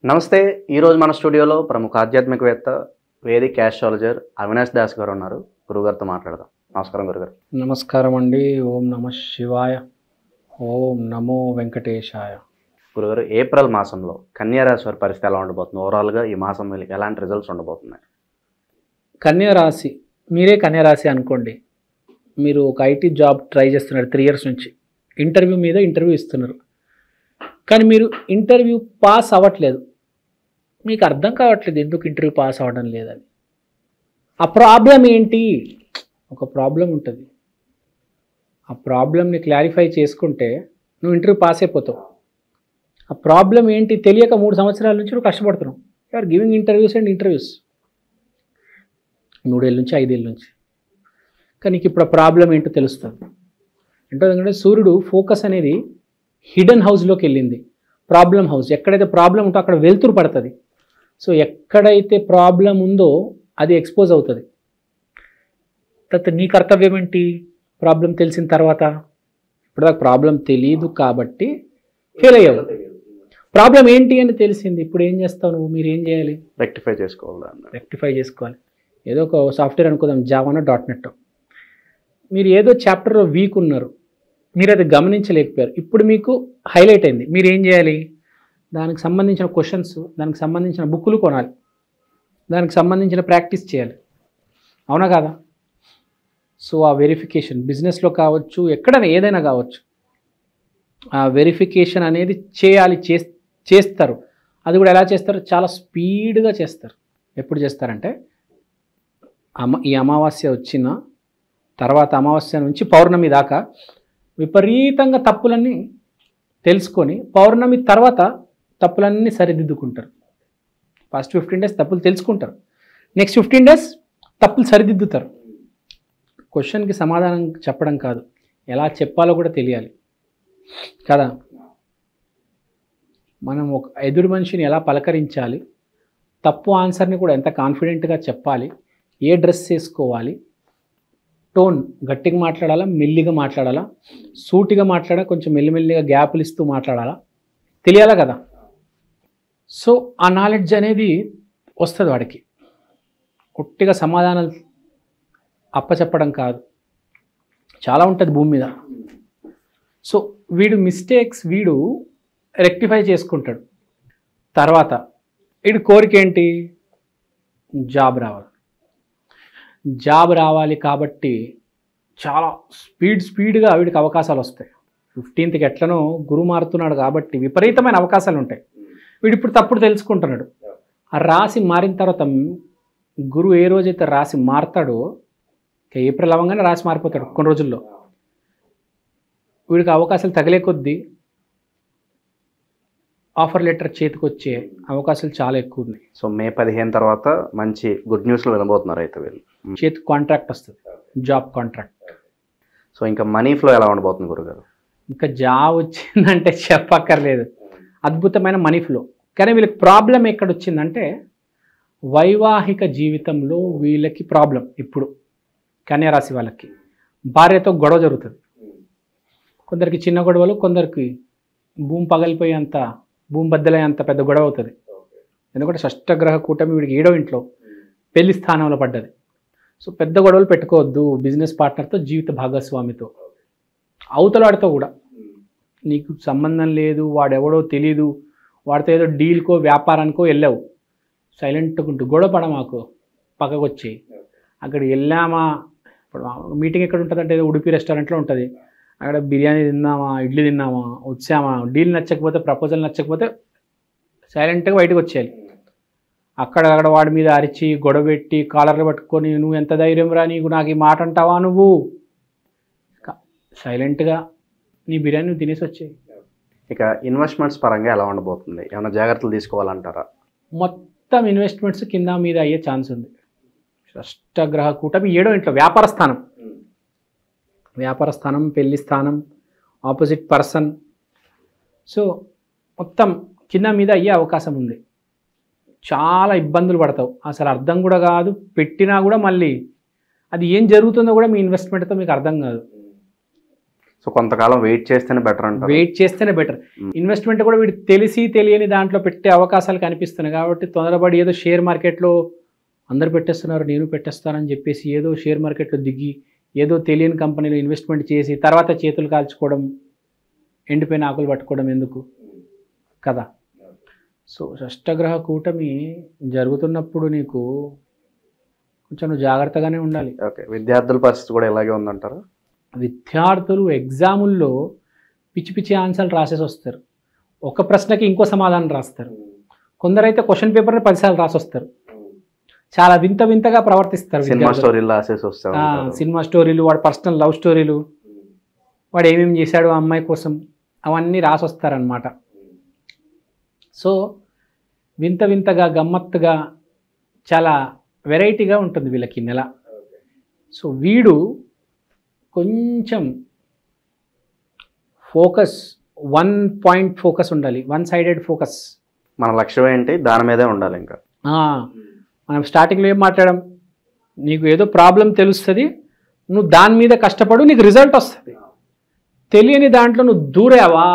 నమస్తే. ఈరోజు మన స్టూడియోలో ప్రముఖ ఆధ్యాత్మికవేత్త, వేదిక్ ఆస్ట్రాలజర్ అవినాష్ దాస్ గారు ఉన్నారు. గురుగారితో మాట్లాడదాం. నమస్కారం గురుగారు. నమస్కారం అండి. ఓం నమ శివాయ. ఓం నమో వెంకటేశాయ. గురుగారు, ఏప్రిల్ మాసంలో కన్యా రాశి వారి పరిస్థితి ఎలా ఉండబోతుంది? ఓవరాల్గా ఈ మాసం వీళ్ళకి ఎలాంటి రిజల్ట్స్ ఉండబోతున్నాయి? కన్యా రాశి, మీరే కన్యా రాశి అనుకోండి. మీరు ఒక ఐటీ జాబ్ ట్రై చేస్తున్నారు 3 years నుంచి. ఇంటర్వ్యూ మీద ఇంటర్వ్యూ ఇస్తున్నారు, కానీ మీరు ఇంటర్వ్యూ పాస్ అవ్వట్లేదు. మీకు అర్థం కావట్లేదు ఎందుకు ఇంటర్వ్యూ పాస్ అవ్వడం లేదని. ఆ ప్రాబ్లం ఏంటి? ఒక ప్రాబ్లం ఉంటుంది. ఆ ప్రాబ్లమ్ని క్లారిఫై చేసుకుంటే నువ్వు ఇంటర్వ్యూ పాస్ అయిపోతావు. ఆ ప్రాబ్లం ఏంటి తెలియక 3 సంవత్సరాల నుంచి నువ్వు కష్టపడుతున్నావు. You are giving interviews and interviews 3 ఏళ్ళ నుంచి 5 ఏళ్ళ నుంచి. కానీ నీకు ఇప్పుడు ఆ ప్రాబ్లం ఏంటో తెలుస్తుంది. ఎందుకంటే సూర్యుడు ఫోకస్ అనేది హిడెన్ హౌస్లోకి వెళ్ళింది. ప్రాబ్లం హౌస్, ఎక్కడైతే ప్రాబ్లం ఉందో అక్కడ వెలుతురు పడుతుంది. సో ఎక్కడైతే ప్రాబ్లం ఉందో అది ఎక్స్పోజ్ అవుతుంది. తర్వాత నీ కర్తవ్యం ఏంటి? ప్రాబ్లం తెలిసిన తర్వాత, ఇప్పటిదాకా ప్రాబ్లం తెలియదు కాబట్టి ఫెయిల్ అయ్యావు. ప్రాబ్లం ఏంటి అని తెలిసింది, ఇప్పుడు ఏం చేస్తావు నువ్వు? మీరు ఏం చేయాలి? రెక్టిఫై చేసుకోవాలి. ఏదో ఒక సాఫ్ట్వేర్ అనుకుందాం, జావానో .NET. మీరు ఏదో చాప్టర్లో వీక్ ఉన్నారు, మీరు అది గమనించలేకపోయారు. ఇప్పుడు మీకు హైలైట్ అయింది. మీరు ఏం చేయాలి? దానికి సంబంధించిన క్వశ్చన్స్, దానికి సంబంధించిన బుక్కులు కొనాలి, దానికి సంబంధించిన ప్రాక్టీస్ చేయాలి. అవునా కాదా? సో ఆ వెరిఫికేషన్ బిజినెస్లో కావచ్చు, ఎక్కడైనా ఏదైనా కావచ్చు, ఆ వెరిఫికేషన్ అనేది చేస్తారు. అది కూడా ఎలా చేస్తారు? చాలా స్పీడ్గా చేస్తారు. ఎప్పుడు చేస్తారంటే ఈ అమావాస్య వచ్చిన తర్వాత, అమావాస్య నుంచి పౌర్ణమి దాకా విపరీతంగా తప్పులన్నీ తెలుసుకొని పౌర్ణమి తర్వాత తప్పులన్నీ సరిదిద్దుకుంటారు. ఫస్ట్ 15 days తప్పులు తెలుసుకుంటారు, నెక్స్ట్ 15 days తప్పులు సరిదిద్దుతారు. క్వశ్చన్కి సమాధానం చెప్పడం కాదు, ఎలా చెప్పాలో కూడా తెలియాలి కదా. మనం ఒక ఎదురు మనిషిని ఎలా పలకరించాలి, తప్పు ఆన్సర్ని కూడా ఎంత కాన్ఫిడెంట్గా చెప్పాలి, ఏ డ్రెస్ వేసుకోవాలి, టోన్ గట్టిగా మాట్లాడాలా, మెల్లిగా మాట్లాడాలా, సూటిగా మాట్లాడా, కొంచెం మెల్లిమెల్లిగా గ్యాపులు ఇస్తూ మాట్లాడాలా, తెలియాలా కదా. సో ఆ నాలెడ్జ్ అనేది వస్తుంది వాడికి. ఒట్టిగా సమాధానాలు అప్పచెప్పడం కాదు, చాలా ఉంటుంది భూమి మీద. సో వీడు మిస్టేక్స్ రెక్టిఫై చేసుకుంటాడు. తర్వాత వీడి కోరిక ఏంటి? జాబ్ రావాలి కాబట్టి చాలా స్పీడ్గా వీడికి అవకాశాలు వస్తాయి. 15th ఎట్లనో గురువు మారుతున్నాడు కాబట్టి విపరీతమైన అవకాశాలు ఉంటాయి. వీడు ఇప్పుడు తప్పుడు తెలుసుకుంటున్నాడు. ఆ రాశి మారిన తర్వాత, గురువు ఏ రోజైతే రాశి మారుతాడో, ఏప్రిల్ అవ్వగానే రాశి మారిపోతాడు కొన్ని రోజుల్లో. వీడికి అవకాశాలు తగిలే కొద్దీ ఆఫర్ లెటర్ చేతికి వచ్చే అవకాశాలు చాలా ఎక్కువ ఉన్నాయి. సో మే 15 తర్వాత మంచి గుడ్ న్యూస్లో వినబోతున్నారు అయితే వీళ్ళు. చేతికి కాంట్రాక్ట్ వస్తుంది, జాబ్ కాంట్రాక్ట్. సో ఇంకా మనీ ఫ్లో ఎలా ఉండబోతుంది గురుగారు? ఇంకా జాబ్ వచ్చిందంటే చెప్పక్కర్లేదు, అద్భుతమైన మనీ ఫ్లో. కానీ వీళ్ళకి ప్రాబ్లం ఎక్కడ వచ్చిందంటే, వైవాహిక జీవితంలో వీళ్ళకి ప్రాబ్లం. ఇప్పుడు కన్యా రాశి వాళ్ళకి భార్యతో గొడవ జరుగుతుంది. కొందరికి చిన్న గొడవలు, కొందరికి భూమి బద్దలయ్యేంత పెద్ద గొడవ అవుతుంది. ఎందుకంటే షష్టగ్రహ కూటమి వీడికి 7వ ఇంట్లో పెళ్లి స్థానంలో పడ్డది. సో పెద్ద గొడవలు పెట్టుకోవద్దు బిజినెస్ పార్ట్నర్తో, జీవిత భాగస్వామితో, అవతలాడితో కూడా. నీకు సంబంధం లేదు, వాడెవడో తెలీదు, వాడితో ఏదో డీల్కో వ్యాపారానికో వెళ్ళావు, సైలెంట్గా ఉంటూ గొడవ పడ మాకు, పక్కకు వచ్చి అక్కడికి వెళ్ళామా. ఇప్పుడు మీటింగ్ ఎక్కడ ఉంటుందంటే ఏదో ఉడిపి రెస్టారెంట్లో ఉంటుంది. అక్కడ బిర్యానీ తిన్నామా, ఇడ్లీ తిన్నామా, వచ్చామా, డీల్ నచ్చకపోతే, ప్రపోజల్ నచ్చకపోతే సైలెంట్గా బయటకు వచ్చేయాలి. అక్కడ వాడి మీద అరిచి గొడవ పెట్టి కాలర్లు పట్టుకొని, నువ్వు ఎంత ధైర్యం రా నీకు, నాకు ఈ మాట అంటావా నువ్వు, సైలెంట్గా నీ బిర్యానీ నువ్వు తినేసి వచ్చేయి. ఇక ఇన్వెస్ట్మెంట్స్ పరంగా ఎలా ఉండబోతుంది? ఏమైనా జాగ్రత్తలు తీసుకోవాలంటారా? మొత్తం ఇన్వెస్ట్మెంట్స్ కింద మీద అయ్యే ఛాన్స్ ఉంది. షష్టగ్రహ కూటమి 7వ ఇంట్లో వ్యాపార స్థానం, పెళ్లి స్థానం, ఆపోజిట్ పర్సన్. సో మొత్తం కింద మీద అయ్యే అవకాశం ఉంది. చాలా ఇబ్బందులు పడతావు, అసలు అర్థం కూడా కాదు. పెట్టినా కూడా మళ్ళీ అది ఏం జరుగుతుందో కూడా మీ ఇన్వెస్ట్మెంట్తో మీకు అర్థం కాదు. సో సో కొంతకాలం వెయిట్ చేస్తేనే బెటర్ అంటారు. వెయిట్ చేస్తేనే బెటర్. ఇన్వెస్ట్మెంట్ కూడా వీడు తెలిసి తెలియని దాంట్లో పెట్టే అవకాశాలు కనిపిస్తున్నాయి కాబట్టి తొందరపడి ఏదో షేర్ మార్కెట్లో అందరు పెట్టేస్తున్నారు నేను పెట్టేస్తానని చెప్పేసి ఏదో షేర్ మార్కెట్లో దిగి ఏదో తెలియని కంపెనీలో ఇన్వెస్ట్మెంట్ చేసి తర్వాత చేతులు కాల్చుకోవడం, ఎండిపోయిన ఆకులు పట్టుకోవడం ఎందుకు కదా. సో షష్టగ్రహ కూటమి జరుగుతున్నప్పుడు నీకు కొంచెం నువ్వు జాగ్రత్తగానే ఉండాలి. ఓకే, విద్యార్థుల పరిస్థితి కూడా ఇలాగే ఉందంటారు. విద్యార్థులు ఎగ్జాముల్లో పిచ్చి పిచ్చి ఆన్సర్లు రాసేసి వస్తారు. ఒక ప్రశ్నకి ఇంకో సమాధానం రాస్తారు. కొందరైతే క్వశ్చన్ పేపర్ని 10 సార్లు రాసి వస్తారు. చాలా వింత వింతగా ప్రవర్తిస్తారు. సినిమా స్టోరీలు రాసేసి వస్తారు. సినిమా స్టోరీలు, వాడు పర్సనల్ లవ్ స్టోరీలు, వాడు ఏమేమి చేశాడు ఆ అమ్మాయి కోసం, అవన్నీ రాసి వస్తారనమాట. సో వింత వింతగా గమ్మత్తుగా చాలా వెరైటీగా ఉంటుంది వీళ్ళకి నెల. సో వీడు కొంచెం ఫోకస్, 1 పాయింట్ ఫోకస్ ఉండాలి, 1 సైడెడ్ ఫోకస్. మన లక్ష్యం ఏంటి, దాని మీదే ఉండాలి. ఇంకా మనం స్టార్టింగ్లో ఏం మాట్లాడాం, నీకు ఏదో ప్రాబ్లం తెలుస్తుంది, నువ్వు దాని మీద కష్టపడు, నీకు రిజల్ట్ వస్తుంది. తెలియని దాంట్లో నువ్వు దూరావా,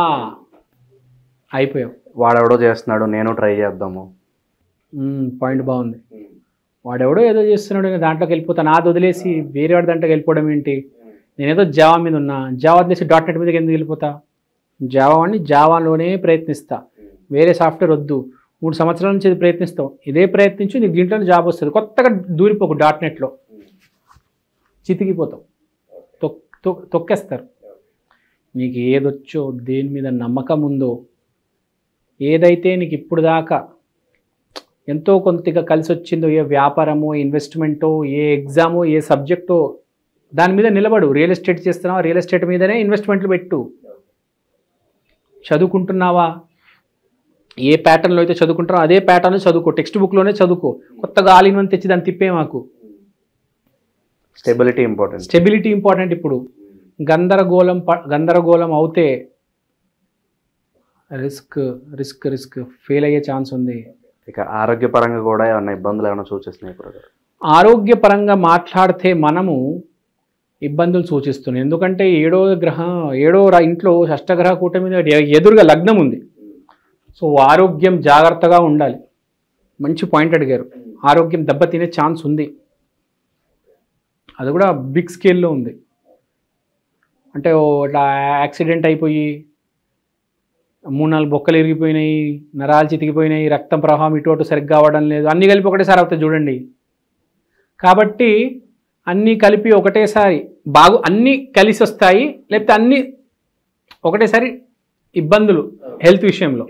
అయిపోయావు. వాడెవడో చేస్తున్నాడు నేను ట్రై చేద్దాము, పాయింట్ బాగుంది. వాడెవడో ఏదో చేస్తున్నాడు నేను దాంట్లోకి వెళ్ళిపోతాను, నాది వదిలేసి వేరే వాడి దాంట్లోకి వెళ్ళిపోవడం ఏంటి, నేనేదో జావా మీద ఉన్నా, జావా వదిలేసి .NET మీదకి ఎందుకు వెళ్ళిపోతా, జావా వాడిని జావాలోనే ప్రయత్నిస్తా, వేరే సాఫ్ట్వేర్ వద్దు, 3 సంవత్సరాల నుంచి ఇది ప్రయత్నిస్తావు, ఇదే ప్రయత్నించి నీకు దీంట్లోనే జాబ్ వస్తుంది. కొత్తగా దూరిపోకు, .NETలో చితికిపోతావు, తొక్కేస్తారు. నీకు ఏదొచ్చో, దేని మీద నమ్మకం ఉందో, ఏదైతే నీకు ఇప్పుడు దాకా ఎంతో కొంతగా కలిసి వచ్చిందో, ఏ వ్యాపారమో, ఇన్వెస్ట్మెంటో, ఏ ఎగ్జామో, ఏ సబ్జెక్టో, దాని మీద నిలబడు. రియల్ ఎస్టేట్ చేస్తున్నావా, రియల్ ఎస్టేట్ మీదనే ఇన్వెస్ట్మెంట్లు పెట్టు. చదువుకుంటున్నావా, ఏ ప్యాటర్న్లో అయితే చదువుకుంటారో అదే ప్యాటర్న్లో చదువుకో, టెక్స్ట్ బుక్లోనే చదువుకో. కొత్తగా ఆల్ ఇన్ వన్ తెచ్చి దాన్ని తిప్పే మాకు. Stability important. Stability important. ఇప్పుడు గందరగోళం అవుతే రిస్క్ ఫెయిల్ అయ్యే ఛాన్స్ ఉంది. ఇక ఆరోగ్యపరంగా కూడా ఏమన్నా ఇబ్బందులు ఏమైనా సూచిస్తున్నాయి? ఆరోగ్యపరంగా మాట్లాడితే మనము ఇబ్బందులు సూచిస్తున్నాయి. ఎందుకంటే 7వ ఇంట్లో షష్టగ్రహ కూటమి మీద ఎదురుగా లగ్నం ఉంది. సో ఆరోగ్యం జాగ్రత్తగా ఉండాలి. మంచి పాయింట్ అడిగారు. ఆరోగ్యం దెబ్బతినే ఛాన్స్ ఉంది, అది కూడా బిగ్ స్కేల్లో ఉంది. అంటే ఇట్లా యాక్సిడెంట్ అయిపోయి 3-4 బొక్కలు ఇరిగిపోయినాయి, నరాలు చితికిపోయినాయి, రక్తం ప్రవాహం ఇటు అటు సరిగ్గా అవ్వడం లేదు, అన్నీ కలిపి ఒకటేసారి అవుతాయి చూడండి. కాబట్టి అన్నీ కలిపి ఒకటేసారి అన్నీ కలిసి వస్తాయి, లేకపోతే అన్నీ ఒకటేసారి ఇబ్బందులు హెల్త్ విషయంలో.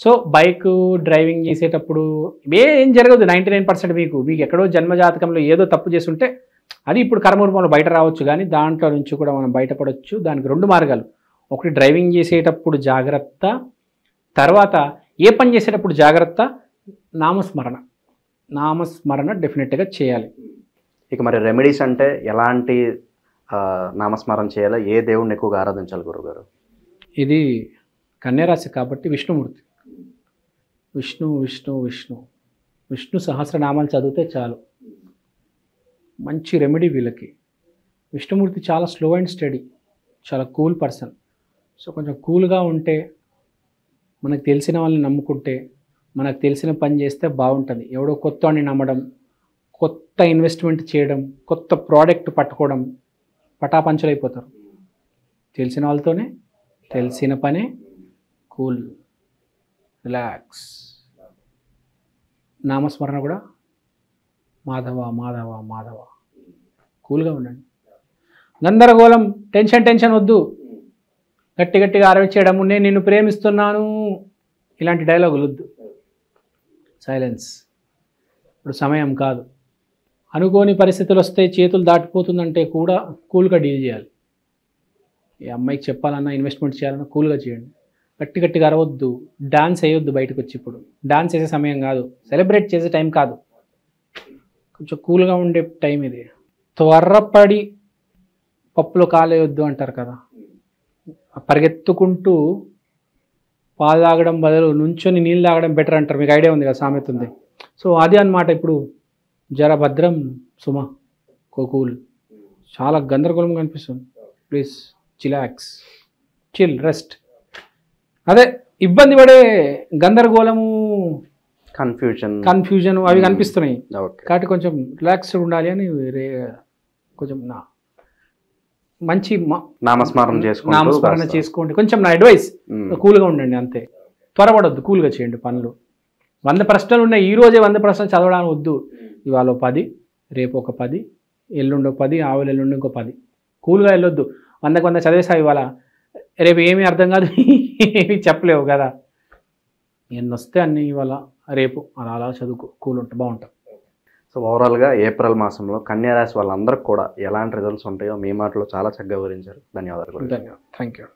సో బైక్ డ్రైవింగ్ చేసేటప్పుడు ఏం జరగదు 99%. మీకు ఎక్కడో జన్మజాతకంలో ఏదో తప్పు చేస్తుంటే అది ఇప్పుడు కర్మరూపంలో బయట రావచ్చు, కానీ దాంట్లో నుంచి కూడా మనం బయటపడవచ్చు. దానికి 2 మార్గాలు. ఒకటి డ్రైవింగ్ చేసేటప్పుడు జాగ్రత్త, తర్వాత ఏ పని చేసేటప్పుడు జాగ్రత్త, నామస్మరణ డెఫినెట్గా చేయాలి. ఇక మరి రెమెడీస్ అంటే ఎలాంటి నామస్మరణ చేయాలి, ఏ దేవుడిని ఎక్కువగా ఆరాధించాలి గురుగారు? ఇది కన్యారాశి కాబట్టి విష్ణుమూర్తి, విష్ణు సహస్రనామాలు చదివితే చాలు. మంచి రెమెడీ వీళ్ళకి. విష్ణుమూర్తి చాలా స్లో అండ్ స్టడీ, చాలా కూల్ పర్సన్. సో కొంచెం కూల్గా ఉంటే, మనకు తెలిసిన వాళ్ళని నమ్ముకుంటే, మనకు తెలిసిన పని చేస్తే బాగుంటుంది. ఎవడో కొత్త వాడిని నమ్మడం, కొత్త ఇన్వెస్ట్మెంట్ చేయడం, కొత్త ప్రోడక్ట్ పట్టుకోవడం, పటాపంచలైపోతారు. తెలిసిన వాళ్ళతోనే తెలిసిన పనే, కూల్, రిలాక్స్. నామస్మరణ కూడా మాధవ మాధవ మాధవ, కూల్గా ఉండండి. గందరగోళం, టెన్షన్ వద్దు. గట్టిగా అరవించేయడము, నేను నిన్ను ప్రేమిస్తున్నాను, ఇలాంటి డైలాగులు వద్దు. సైలెన్స్. ఇప్పుడు సమయం కాదు. అనుకోని పరిస్థితులు వస్తే, చేతులు దాటిపోతుందంటే కూడా కూల్గా డీల్ చేయాలి. ఈ అమ్మాయికి చెప్పాలన్నా, ఇన్వెస్ట్మెంట్ చేయాలన్నా కూల్గా చేయండి. గట్టిగా అరవద్దు, డాన్స్ వేయొద్దు బయటకు వచ్చి. ఇప్పుడు డాన్స్ చేసే సమయం కాదు, సెలబ్రేట్ చేసే టైం కాదు. కొంచెం కూల్గా ఉండే టైం ఇది. త్వరపడి పప్పులో కాలేయొద్దు అంటారు కదా, పరిగెత్తుకుంటూ పాలు తాగడం బదులు నుంచొని నీళ్ళు తాగడం బెటర్ అంటారు. మీకు ఐడియా ఉంది కదా, సామెత ఉంది. సో అది అన్నమాట. ఇప్పుడు జర భద్రం సుమ, కూల్. చాలా గందరగోళంగా అనిపిస్తుంది. Please chillax, chill, rest. అదే ఇబ్బంది పడే గందరగోళము, కన్ఫ్యూజన్ అవి కనిపిస్తున్నాయి. కాబట్టి కొంచెం రిలాక్స్డ్ ఉండాలి అని కొంచెం మంచి నామస్మరణ చేసుకోండి. కొంచెం నా అడ్వైస్, కూల్గా ఉండండి అంతే. త్వరపడొద్దు, కూల్గా చేయండి పనులు. 100 ప్రశ్నలు ఉన్నాయి, ఈ రోజే 100 ప్రశ్నలు చదవడానికి వద్దు. ఇవాళ 10, రేపు ఒక 10, ఎల్లుండి ఒక 10, ఆవులు ఎల్లుండి ఇంకో 10. కూల్గా వెళ్ళొద్దు. 100కి 100 చదివేసా ఇవాళ, రేపు ఏమీ అర్థం కాదు, ఏమీ చెప్పలేవు కదా. ఎన్ని వస్తే అన్ని ఇవాళ రేపు అలా చదువుకో, కూల్ ఉంటే బాగుంటుంది. సో ఓవరాల్గా ఏప్రిల్ మాసంలో కన్యా రాశి వాళ్ళందరికీ కూడా ఎలాంటి రిజల్ట్స్ ఉంటాయో మీ మాటలో చాలా చక్కగా వివరించారు. ధన్యవాదాలు. Thank you.